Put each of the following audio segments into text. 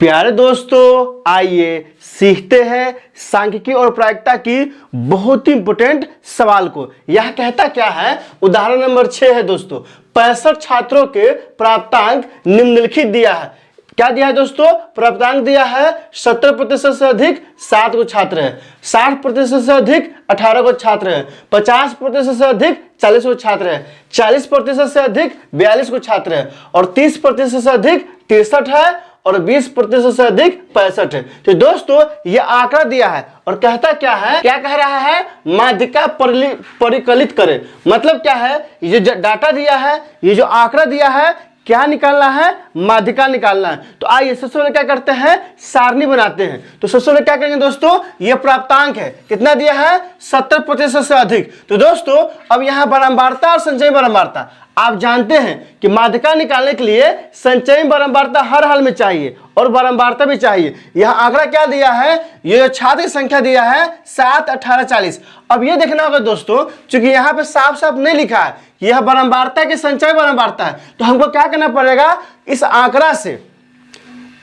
प्यारे दोस्तों, आइए सीखते हैं सांख्यिकी और प्रायिकता की बहुत ही इंपोर्टेंट सवाल को। यह कहता क्या है, उदाहरण नंबर 6 है दोस्तों। 65 छात्रों के प्राप्तांक निम्नलिखित दिया है। क्या दिया है दोस्तों? प्राप्तांक दिया है 70% से अधिक 7 को छात्र है, 60% से अधिक 18 को छात्र है, 50% से अधिक 40 को छात्र है, 40% से अधिक 42 को छात्र है और 30% से अधिक 63 है और 20% से अधिक 65 है। तो दोस्तों ये आंकड़ा दिया है और कहता क्या है, क्या कह रहा है? माध्यिका परिकलित करें। मतलब क्या है, ये जो डाटा दिया है, ये जो आंकड़ा दिया है, क्या निकालना है? माध्यिका निकालना है। तो आइए सबसे पहले क्या करते हैं, सारणी बनाते हैं। तो सबसे पहले क्या करेंगे दोस्तों, ये प्राप्तांक है, कितना दिया है? 70% से अधिक। तो दोस्तों अब यहाँ बारंबारता और संचयी बारंबारता, आप जानते हैं कि माध्यिका निकालने के लिए संचयी बारंबारता हर हाल में चाहिए और बारंबारता भी चाहिए। यह आंकड़ा क्या दिया है? ये जो छात्र की संख्या दिया है 7, 18, 40। अब ये देखना होगा दोस्तों, चूंकि यहाँ पे साफ साफ नहीं लिखा है यह बारंबारता की संचयी बारंबारता है, तो हमको क्या करना पड़ेगा, इस आंकड़ा से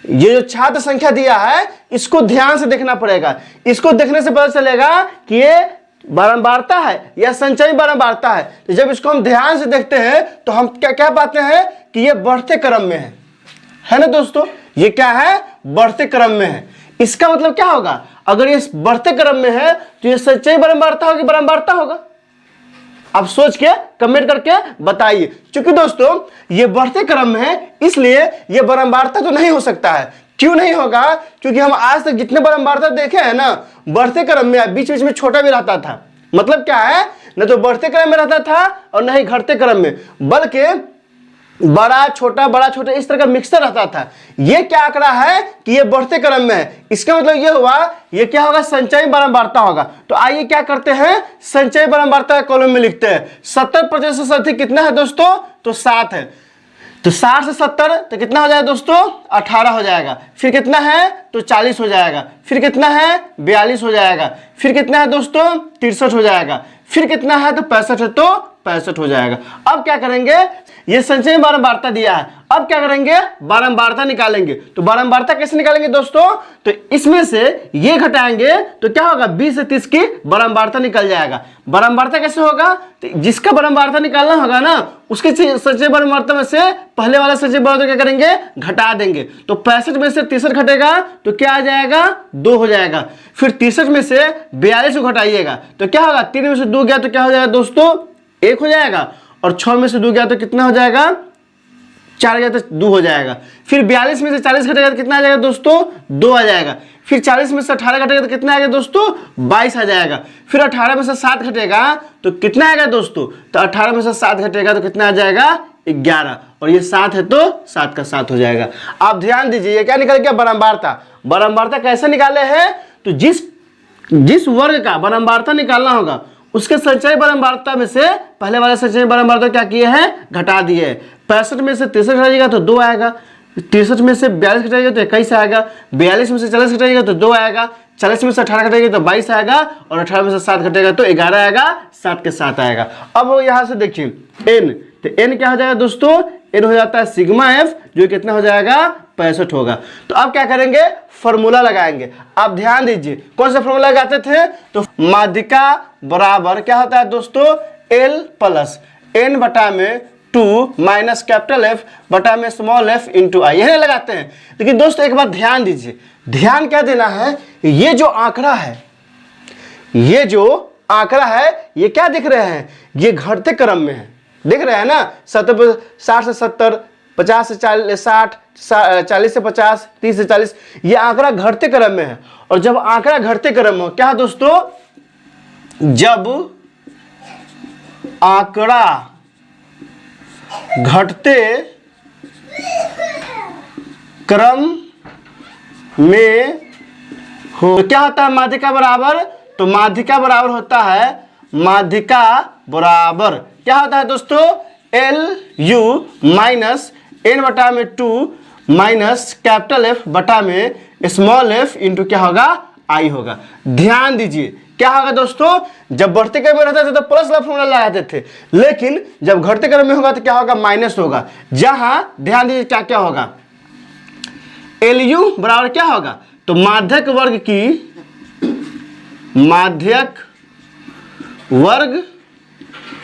ये जो छात्र संख्या दिया है इसको ध्यान से देखना पड़ेगा। इसको देखने से पता चलेगा कि ये बारंबारता है या संचयी बारंबारता है। तो जब इसको हम ध्यान से देखते हैं तो हम क्या क्या पाते हैं कि ये बढ़ते क्रम में है ना दोस्तों? ये क्या है? बढ़ते क्रम में है। इसका मतलब क्या होगा, अगर ये बढ़ते क्रम में है तो ये संचयी बारंबारता होगी, बारंबारता होगा। आप सोच के कमेंट करके बताइए। क्योंकि दोस्तों ये बढ़ते क्रम में है इसलिए ये बारंबारता तो नहीं हो सकता है। क्यों नहीं होगा? क्योंकि हम आज तक जितने बारंबारता देखे हैं ना, बढ़ते क्रम में, बीच बीच में छोटा भी रहता था। मतलब क्या है, न तो बढ़ते क्रम में रहता था और न ही घटते क्रम में, बल्कि बड़ा छोटा बड़ा छोटा इस तरह का मिक्सर रहता था। ये क्या आंकड़ा है कि ये बढ़ते क्रम में है। इसका मतलब ये हुआ, ये क्या होगा? संचयी बारंबारता होगा। तो आइए क्या करते हैं, संचयी बारंबारता कॉलम में लिखते हैं। 70% से अधिक कितना है दोस्तों? तो 7 है। तो 60 से 70 तो कितना हो जाएगा दोस्तों? 18 हो जाएगा। फिर कितना है? तो 40 हो जाएगा। फिर कितना है? 42 हो जाएगा। फिर कितना है दोस्तों? 63 हो जाएगा। फिर कितना है? तो 65 है, तो 65 हो जाएगा। अब क्या करेंगे, ये संचयी बारंबारता दिया है, अब क्या करेंगे, बारंबारता निकालेंगे। तो बारंबारता कैसे निकालेंगे दोस्तों? तो इसमें से ये घटाएंगे तो क्या होगा, 20 से 30 की बारंबारता निकल जाएगा। बारंबारता कैसे होगा? तो जिसका बारंबारता निकालना होगा ना, उसके संचयी बारंबारता में से पहले वाला संचयी बारंबारता क्या करेंगे, घटा देंगे। तो 65 में से 63 घटेगा तो क्या आ जाएगा? 2 हो जाएगा। फिर 63 में से 42 को घटाइएगा तो क्या होगा, 3 में से 2 गया तो क्या हो जाएगा दोस्तों? 1 हो जाएगा। और 6 में से 2 गया तो कितना हो जाएगा? 4 गया तो 2 हो जाएगा। फिर 42 में से 40 घटेगा तो कितना आ जाएगा दोस्तों? 2 आ जाएगा। फिर 40 में से 18 घटेगा तो कितना आएगा दोस्तों? 22 आ जाएगा। फिर 18 में से 7 घटेगा तो कितना आएगा दोस्तों? तो 18 में से 7 घटेगा तो कितना आ जाएगा? 11। और ये 7 है तो 7 का 7 हो जाएगा। आप ध्यान दीजिए, ये क्या निकल गया? बारंबारता। बारंबारता कैसे निकाले हैं? तो जिस वर्ग का बारंबारता निकालना होगा उसके संचयी बारंबारता में से पहले वाले संचयी बारंबारता क्या किए हैं, घटा दिए। 65 में से 63 घटाइएगा तो 2 आएगा। 63 में से 42 घटाइएगा तो 21 आएगा। 42 में से 40 घटाइएगा तो 2 आएगा। 40 में से 18 घटाइएगा तो 22 आएगा। और 18 में से 7 घटेगा तो 11 आएगा। 7 के 7 आएगा। अब यहाँ से देखिए n, तो n क्या हो जाएगा दोस्तों? n हो जाता है सिग्मा f, जो कितना हो जाएगा? 65 होगा। तो अब क्या करेंगे, फॉर्मूला लगाएंगे। आप ध्यान दीजिए, कौन सा फॉर्मूला लगाते थे? तो माध्यिका बराबर क्या होता है दोस्तों? l प्लस n बटा में 2 माइनस कैपिटल F बटा में स्मॉल f इंटू आई, यही लगाते हैं। लेकिन दोस्तों एक बात ध्यान दीजिए, ध्यान क्या देना है, ये जो आंकड़ा है, ये जो आंकड़ा है, ये क्या दिख रहे हैं? ये घटते क्रम में है, दिख रहे हैं ना? 60 से 70, 50 से 60, 40 से 50, 30 से 40, ये आंकड़ा घटते क्रम में है। और जब आंकड़ा घटते क्रम में, क्या दोस्तों, जब आंकड़ा घटते क्रम में हो, क्या होता है? माध्यिका बराबर, तो माध्यिका बराबर होता है, माध्यिका बराबर क्या होता है दोस्तों? LU माइनस n बटा में 2 माइनस कैपिटल F बटा में स्मॉल f इंटू क्या होगा? I होगा। ध्यान दीजिए क्या होगा दोस्तों, जब बढ़ते क्रम में रहते थे तो प्लस वाला फॉर्मूला लगाते थे, लेकिन जब घटते क्रम में होगा तो क्या होगा? माइनस होगा। जहां ध्यान दीजिए क्या क्या होगा, LU बराबर क्या होगा, तो माध्यक वर्ग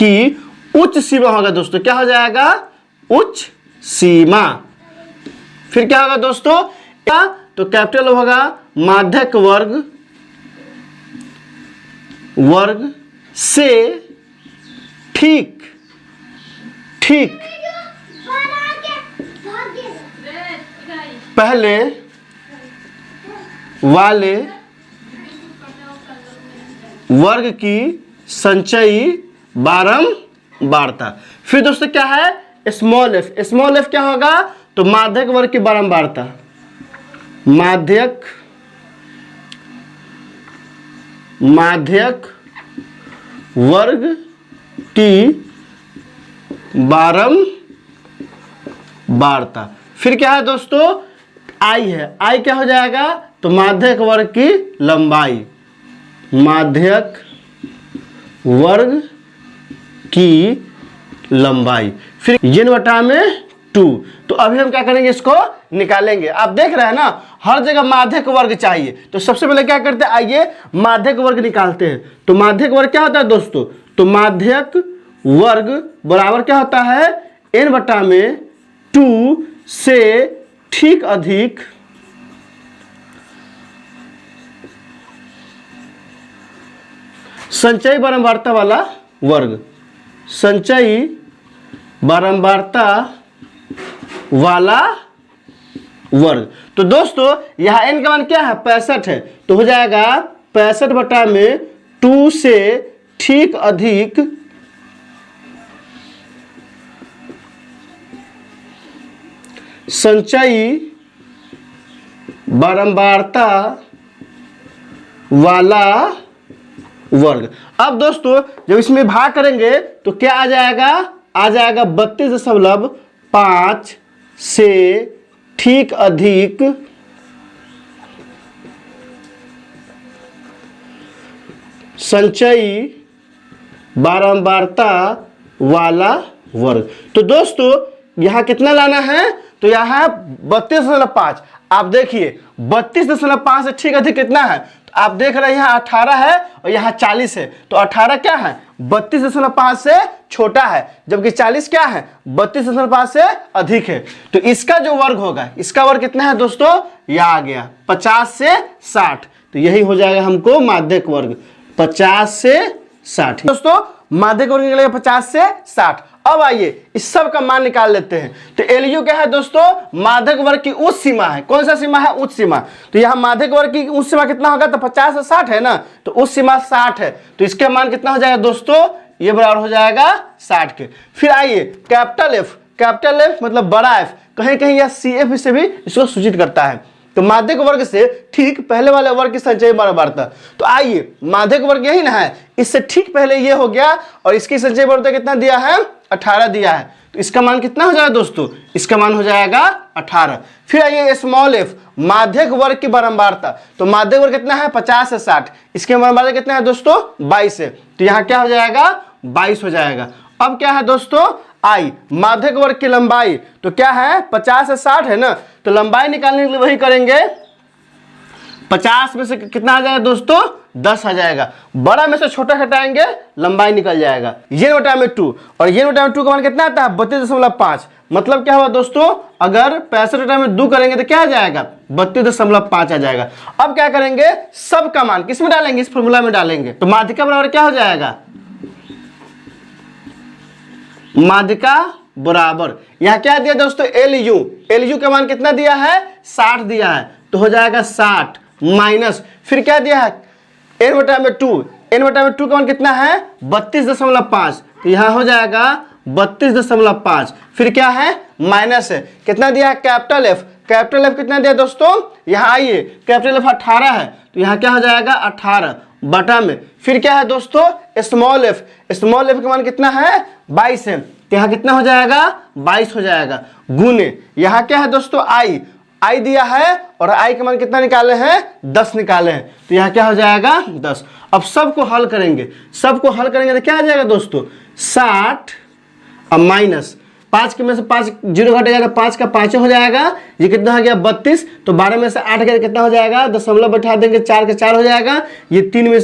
की उच्च सीमा होगा दोस्तों। क्या हो जाएगा, उच्च सीमा। फिर क्या होगा दोस्तों, तो कैपिटल होगा माध्यक वर्ग से ठीक पहले वाले वर्ग की संचयी बारंबारता। फिर दोस्तों क्या है, स्मॉल एफ क्या होगा, तो माध्यक वर्ग की बारंबारता, माध्यक वर्ग की बारंबारता। फिर क्या है दोस्तों, आई है, आई क्या हो जाएगा, तो माध्यक वर्ग की लंबाई, माध्यक वर्ग की लंबाई। फिर n बटा में 2। तो अभी हम क्या करेंगे, इसको निकालेंगे। आप देख रहे हैं ना, हर जगह माध्यक वर्ग चाहिए। तो सबसे पहले क्या करते हैं, आइए माध्यक वर्ग निकालते हैं। तो माध्यक वर्ग क्या होता है दोस्तों, तो माध्यक वर्ग बराबर क्या होता है, n बटा में 2 से ठीक अधिक संचयी बारंबारता वाला वर्ग, संचयी बारंबारता वाला वर्ग। तो दोस्तों यहाँ n का मान क्या है, 65 है। तो हो जाएगा 65 बटा में 2 से ठीक अधिक संचयी बारंबारता वाला वर्ग। अब दोस्तों जब इसमें भाग करेंगे तो क्या आ जाएगा, 32.5 से ठीक अधिक संचयी बारंबारता वाला वर्ग। तो दोस्तों यहां कितना लाना है, तो यहां 32.5। आप देखिए 32.5 से ठीक अधिक कितना है, तो आप देख रहे हैं यहाँ 18 है और यहाँ 40 है। तो 18 क्या है, 32.5 से छोटा है, जबकि 40 क्या है, 32.5 से अधिक है। तो इसका जो वर्ग होगा, इसका वर्ग कितना है दोस्तों, यह आ गया 50 से 60। तो यही हो जाएगा हमको माध्यक वर्ग, 50 से 60। दोस्तों माध्यक वर्ग निकलेगा 50 से 60। अब आइए इस सब का मान निकाल लेते हैं। तो LU क्या है दोस्तों, माध्यक वर्ग की उच्च सीमा है। कौन सा सीमा है, उच्च सीमा। तो यहाँ माध्यक वर्ग की उच्च सीमा कितना होगा, तो 50 से 60 है ना, तो उच्च सीमा 60 है। तो इसका मान कितना हो जाएगा दोस्तों, ये बराबर हो जाएगा 60 के। फिर आइए कैपिटल F मतलब बड़ा F, कहीं कहीं यह CF से भी इसको सूचित करता है। तो माध्यक वर्ग से ठीक पहले वाले वर्ग की संचयी बारंबारता। तो आइए माध्यक वर्ग यही ना है, इससे ठीक पहले ये हो गया और इसकी संचयी बारंबारता कितना दिया है, 18 दिया है। तो इसका मान कितना हो जाएगा दोस्तों, इसका मान हो जाएगा 18। फिर आइए स्मॉल f माध्यक वर्ग की बारंबारता। तो माध्यक वर्ग कितना है, 50 से 60। इसके बारंबारता कितना है दोस्तों, 22 है। तो यहाँ क्या हो जाएगा, 22 हो जाएगा। अब क्या है दोस्तों, आई माध्यक वर्ग की लंबाई। तो क्या है, 50 से 60 है ना, तो लंबाई निकालने के लिए वही करेंगे, 50 में से कितना आ जाएगा दोस्तों, 10 आ जाएगा। बड़ा में से छोटा घटाएंगे, लंबाई निकल जाएगा। ये बटा में 2, और ये बटा में 2 का मान कितना आता है, 32.5। मतलब क्या हुआ दोस्तों, अगर 65 बटा में 2 करेंगे तो क्या आ जाएगा, 32.5 आ जाएगा। अब क्या करेंगे, सब का मान किस में डालेंगे, इस फॉर्मूला में डालेंगे। तो माध्यिका बराबर क्या हो जाएगा, माध्यिका बराबर यहाँ क्या दिया दोस्तों, LU का मान कितना दिया है, 60 दिया है। तो हो जाएगा 60 माइनस, फिर क्या दिया है, n बटा में 2 का मान कितना है, 32.5। तो यहाँ हो जाएगा 32.5। फिर क्या है, माइनस है, कितना दिया है, कैपिटल F कितना दिया दोस्तों, यहाँ आइए कैपिटल F 18 है। तो यहाँ क्या हो जाएगा, 18 बटा में, फिर क्या है दोस्तों, स्मॉल f का मान कितना है, 22 है। तो यहाँ कितना हो जाएगा, 22 हो जाएगा। गुने यहाँ क्या है दोस्तों, आई दिया है और आई का मान कितना निकाले हैं, 10 निकाले हैं। तो यहाँ क्या हो जाएगा, 10। अब सबको हल करेंगे तो क्या आ जाएगा दोस्तों, 60 अब माइनस 5 के में से 5 जीरो घटेगा तो 5 का 5 हो जाएगा। ये कितना हो गया 32। तो 12 में से 8 गया कितना हो जाएगा, दशमलव बैठा देंगे 4 का 4 हो जाएगा। ये 3 में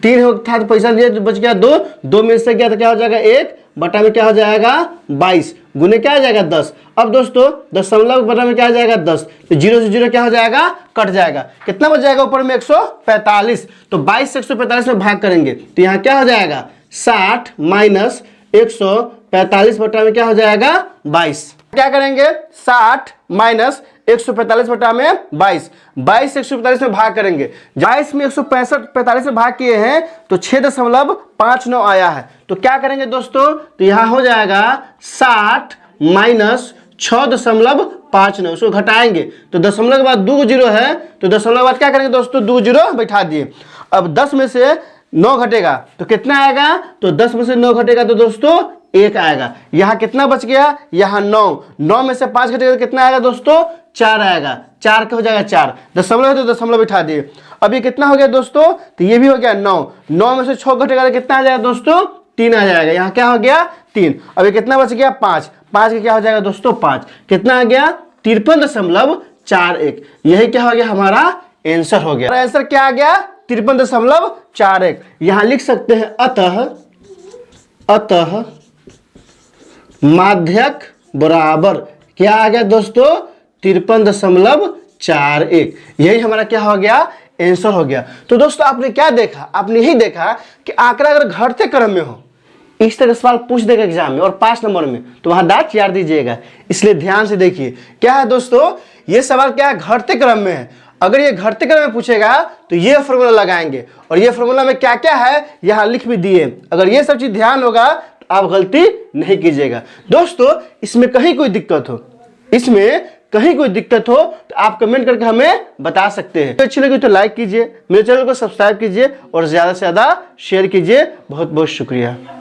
3 था तो पैसा दिया तो बच गया 2, 2 में से गया तो क्या हो जाएगा 1 बटा में क्या हो जाएगा 22 गुने क्या हो जाएगा 10। अब दोस्तों दशमलव बटा में क्या हो जाएगा 10, तो 0 से 0 क्या हो जाएगा कट जाएगा। कितना बच जाएगा ऊपर में 145। तो 22 से 145 में भाग करेंगे तो यहाँ क्या हो जाएगा 60 माइनस 145 बटा में क्या हो जाएगा 22। क्या करेंगे 60 माइनस 145 बटा में 22, 22 से 145 में भाग करेंगे। 22 में 145 में भाग किए हैं तो 6.59 आया है। तो क्या करेंगे दोस्तों, तो यहाँ हो जाएगा 60 माइनस 6.59, उसको घटाएंगे तो दशमलव के बाद 2 जीरो है तो दशमलव के बाद क्या करेंगे दोस्तों 2 जीरो बैठा दिए। अब 10 में से 9 घटेगा तो कितना आएगा, तो 10 में से 9 घटेगा तो दोस्तों 1 आएगा। यहाँ कितना बच गया, यहाँ 9 में से 5 घटेगा तो कितना आएगा दोस्तों 4 आएगा। 4 का हो जाएगा 4, दशमलव है तो दशमलव बिठा दिए। अब ये कितना हो गया दोस्तों, तो ये भी हो गया 9 में से 6 घटेगा तो कितना आ जाएगा दोस्तों 3 आ जाएगा। यहाँ क्या हो गया 3। अब ये कितना बच गया 5 का क्या हो जाएगा दोस्तों 5, कितना आ गया 53.41। यही क्या हो गया हमारा आंसर हो गया। आंसर क्या आ गया 53.41। यहां लिख सकते हैं अतः माध्यक बराबर क्या आ गया दोस्तों 53.41। यही हमारा क्या हो गया आंसर हो गया। तो दोस्तों आपने क्या देखा, आपने यही देखा कि आंकड़ा अगर घटते क्रम में हो इस तरह सवाल पूछ देगा एग्जाम में और 5 नंबर में तो वहां डांट याद दीजिएगा। इसलिए ध्यान से देखिए क्या है दोस्तों, ये सवाल क्या है घटते क्रम में है। अगर ये घटते क्रम में पूछेगा तो ये फॉर्मूला लगाएंगे और ये फॉर्मूला में क्या क्या है यहां लिख भी दिए। अगर ये सब चीज ध्यान होगा तो आप गलती नहीं कीजिएगा। दोस्तों इसमें कहीं कोई दिक्कत हो तो आप कमेंट करके हमें बता सकते हैं। तो अच्छी लगी तो लाइक कीजिए, मेरे चैनल को सब्सक्राइब कीजिए और ज्यादा से ज्यादा शेयर कीजिए। बहुत बहुत शुक्रिया।